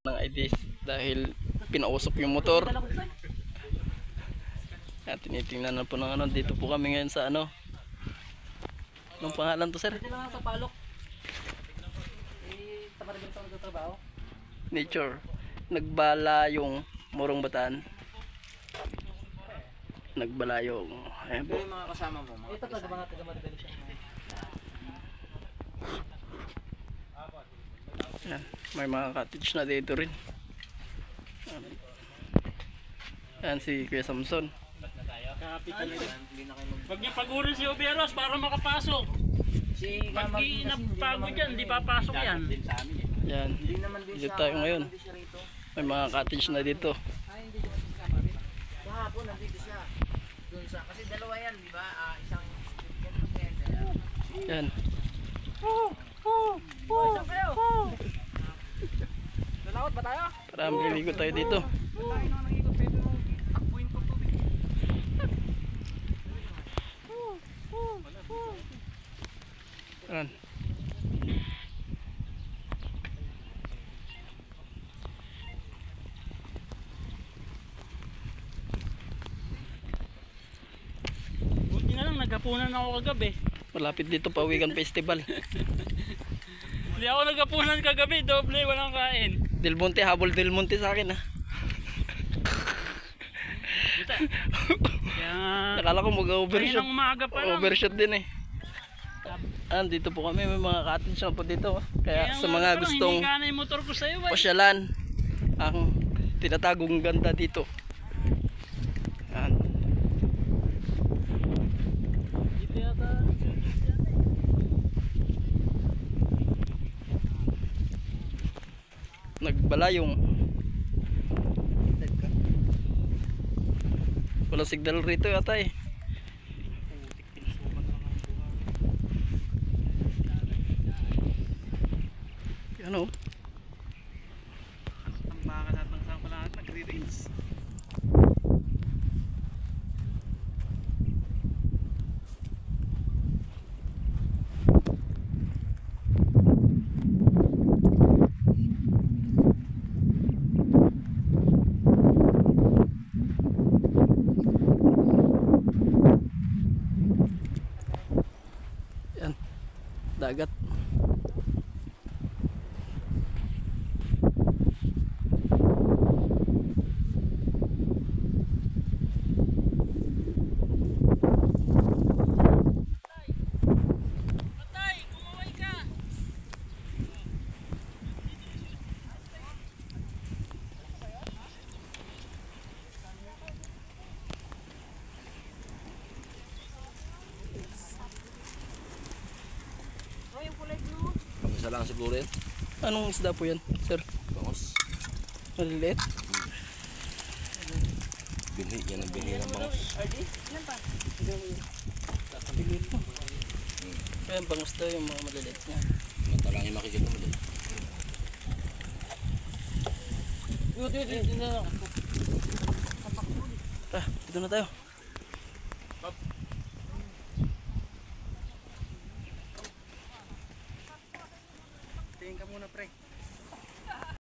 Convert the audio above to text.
ng IDs dahil pinausok yung motor. At tinitingnan na po ng ano. Dito po kami ngayon sa ano. Anong pangalan to, sir? Dito lang sa Palok. Tamaribin sa nagtatrabaho. Nature. Nagbala yung Morong Bataan. Nagbala yung ayan po. Yung mga kasama mo, mga Ito taga-Maribel siya. Ayan, may mga cottage na dito rin. Ayan si Kuya Samson. Huwag niya pagurin si Oberos para makapasok. Pag napagod yan, hindi papasok yan. Ayan, dito tayo ngayon. May mga cottage na dito. kahapon nandito siya. Doon sa kasi dalawa yan, di ba? Isang Ayan. Lalawat ba tayo? Tara, magligo tayo dito. Ayan. Buti na lang, naghapunan ako kagabi. Malapit dito pa Weekend Festival. Hindi ako naghapunan kagabi, doble, walang kain. Del Monte, habol Del Monte sa akin, ha. Kaya Nakala ko mag-overshot. ng umaga pa lang. Overshot din eh. Dito po kami, may mga cottage na po dito. Kaya sa mga gustong hindi ka na yung motor ko sa'yo, eh. pasyalan, ang tinatagong ganda dito. Ayan. Dito yata. Nagbalayong. Wala signal rito yata eh. Yan o. Ang baka natang sa pala nagre-rails. Yan. Dagat. isa lang siguro yan. Anong isda po yan, sir? Bangos. Maliliit? Binhi, yan ang binhi ng bangos. Maliliit po. Kaya bangus daw yung mga maliliit niya. Mata lang yung makikita mo dyan. Tara, dito na tayo.